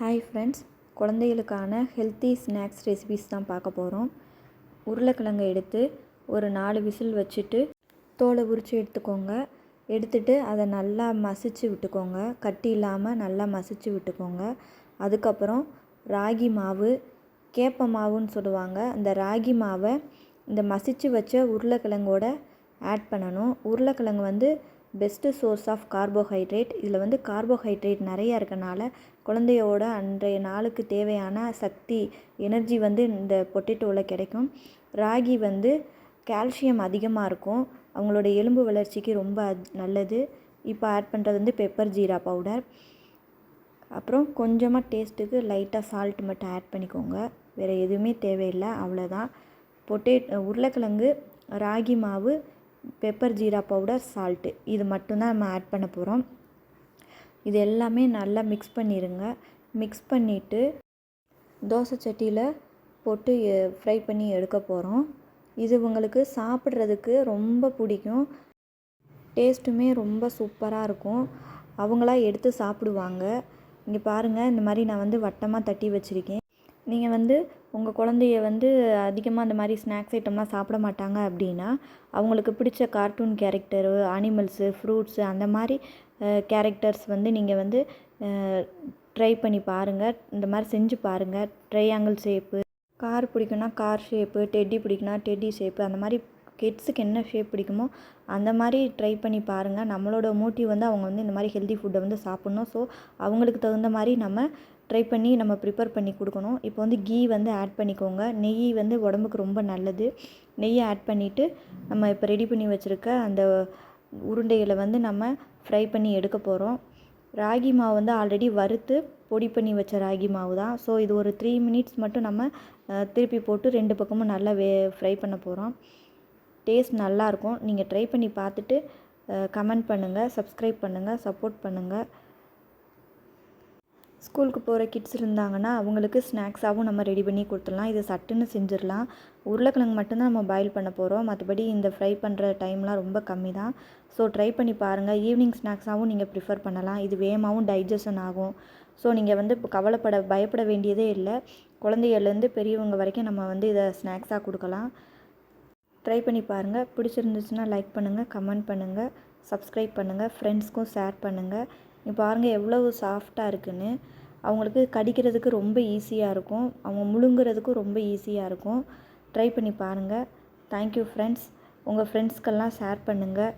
Hi friends, குழந்தைகளுக்கான healthy snacks recipes தான் பார்க்க போகிறோம். உருளைக்கிழங்கை எடுத்து ஒரு 4 விசில் வச்சுட்டு தோலை உரித்து எடுத்துக்கோங்க. எடுத்துட்டு அதை நல்லா மசிச்சு விட்டுக்கோங்க. கட்டி இல்லாமல் நல்லா மசிச்சு விட்டுக்கோங்க. அதுக்கப்புறம் ராகி மாவு, கேப்ப மாவுன்னு சொல்லுவாங்க, அந்த ராகி மாவை இந்த மசிச்சு வச்ச உருளைக்கிழங்கோட ஆட் பண்ணணும். உருளைக்கிழங்கு பெஸ்ட்டு சோர்ஸ் ஆஃப் கார்போஹைட்ரேட். இதில் கார்போஹைட்ரேட் நிறையா இருக்கனால குழந்தையோட அன்றைய நாளுக்கு தேவையான சக்தி, எனர்ஜி இந்த பொட்டேட்டோவில் கிடைக்கும். ராகி கால்சியம் அதிகமாக இருக்கும், அவங்களோட எலும்பு வளர்ச்சிக்கு ரொம்ப நல்லது. இப்போ ஆட் பண்ணுறது பெப்பர் ஜீரா பவுடர். அப்புறம் கொஞ்சமாக டேஸ்ட்டுக்கு லைட்டாக சால்ட் மட்டும் ஆட் பண்ணிக்கோங்க. வேறு எதுவுமே தேவையில்லை, அவ்வளோதான். உருளைக்கிழங்கு, ராகி மாவு, பெப்பர் ஜீரா பவுடர், சால்ட்டு, இது மட்டும்தான் நம்ம ஆட் பண்ண போகிறோம். இது எல்லாமே நல்லா மிக்ஸ் பண்ணிடுங்க. மிக்ஸ் பண்ணிவிட்டு தோசை சட்டியில் போட்டு ஃப்ரை பண்ணி எடுக்க போகிறோம். இது உங்களுக்கு சாப்பிட்றதுக்கு ரொம்ப பிடிக்கும், டேஸ்ட்டுமே ரொம்ப சூப்பராக இருக்கும். அவங்களா எடுத்து சாப்பிடுவாங்க. இங்கே பாருங்கள், இந்த மாதிரி நான் வட்டமாக தட்டி வச்சுருக்கேன். நீங்கள் உங்கள் குழந்தைய அதிகமாக அந்த மாதிரி ஸ்நாக்ஸ் ஐட்டம்லாம் சாப்பிட மாட்டாங்க அப்படின்னா, அவங்களுக்கு பிடிச்ச கார்ட்டூன் கேரக்டரு, அனிமல்ஸு, ஃப்ரூட்ஸு, அந்த மாதிரி கேரக்டர்ஸ் நீங்கள் ட்ரை பண்ணி பாருங்கள். இந்த மாதிரி செஞ்சு பாருங்கள். ட்ரையாங்கிள் ஷேப்பு, கார் பிடிக்குன்னா கார் ஷேப்பு, டெட்டி பிடிக்குன்னா டெட்டி ஷேப்பு, அந்த மாதிரி கிட்ஸுக்கு என்ன ஷேப் பிடிக்குமோ அந்த மாதிரி ட்ரை பண்ணி பாருங்கள். நம்மளோட மோட்டிவ் அவங்க இந்த மாதிரி ஹெல்தி ஃபுட்டை சாப்பிட்ணும். ஸோ அவங்களுக்கு தகுந்த மாதிரி நம்ம ட்ரை பண்ணி நம்ம ப்ரிப்பேர் பண்ணி கொடுக்கணும். இப்போ கீ ஆட் பண்ணிக்கோங்க. நெய் உடம்புக்கு ரொம்ப நல்லது. நெய்யை ஆட் பண்ணிவிட்டு நம்ம இப்போ ரெடி பண்ணி வச்சுருக்க அந்த உருண்டைகளை நம்ம ஃப்ரை பண்ணி எடுக்க போகிறோம். ராகி மாவு ஆல்ரெடி வறுத்து பொடி பண்ணி வச்ச ராகி மாவு தான். ஸோ இது ஒரு 3 மினிட்ஸ் மட்டும் நம்ம திருப்பி போட்டு 2 பக்கமும் நல்லா ஃப்ரை பண்ண போகிறோம். டேஸ்ட் நல்லாயிருக்கும். நீங்கள் ட்ரை பண்ணி பார்த்துட்டு கமெண்ட் பண்ணுங்கள், சப்ஸ்கிரைப் பண்ணுங்கள், சப்போர்ட் பண்ணுங்கள். ஸ்கூலுக்கு போகிற கிட்ஸ் இருந்தாங்கன்னா அவங்களுக்கு ஸ்நாக்ஸாகவும் நம்ம ரெடி பண்ணி கொடுத்துடலாம். இதை சட்டுன்னு செஞ்சிடலாம். உருளைக்கிழங்கு மட்டும்தான் நம்ம பாயில் பண்ண போகிறோம். மற்றபடி இந்த ஃப்ரை பண்ணுற டைம்லாம் ரொம்ப கம்மி தான். ஸோ ட்ரை பண்ணி பாருங்கள். ஈவினிங் ஸ்நாக்ஸாகவும் நீங்கள் ப்ரிஃபர் பண்ணலாம். இது வேகமாகவும் டைஜஷன் ஆகும். ஸோ நீங்கள் பயப்பட வேண்டியதே இல்லை. குழந்தைகள்லேருந்து பெரியவங்க வரைக்கும் நம்ம இதை ஸ்நாக்ஸாக கொடுக்கலாம். ட்ரை பண்ணி பாருங்கள். பிடிச்சிருந்துச்சுன்னா லைக் பண்ணுங்கள், கமெண்ட் பண்ணுங்கள், சப்ஸ்கிரைப் பண்ணுங்கள், ஃப்ரெண்ட்ஸ்க்கும் ஷேர் பண்ணுங்கள். இப்போ பாருங்கள் எவ்வளவு சாஃப்டாக இருக்குன்னு. அவங்களுக்கு கடிக்கிறதுக்கு ரொம்ப ஈஸியாக இருக்கும், அவங்க முழுங்குறதுக்கும் ரொம்ப ஈஸியாக இருக்கும். ட்ரை பண்ணி பாருங்கள். Thank you friends. உங்கள் ஃப்ரெண்ட்ஸ்க்கெல்லாம் ஷேர் பண்ணுங்கள்.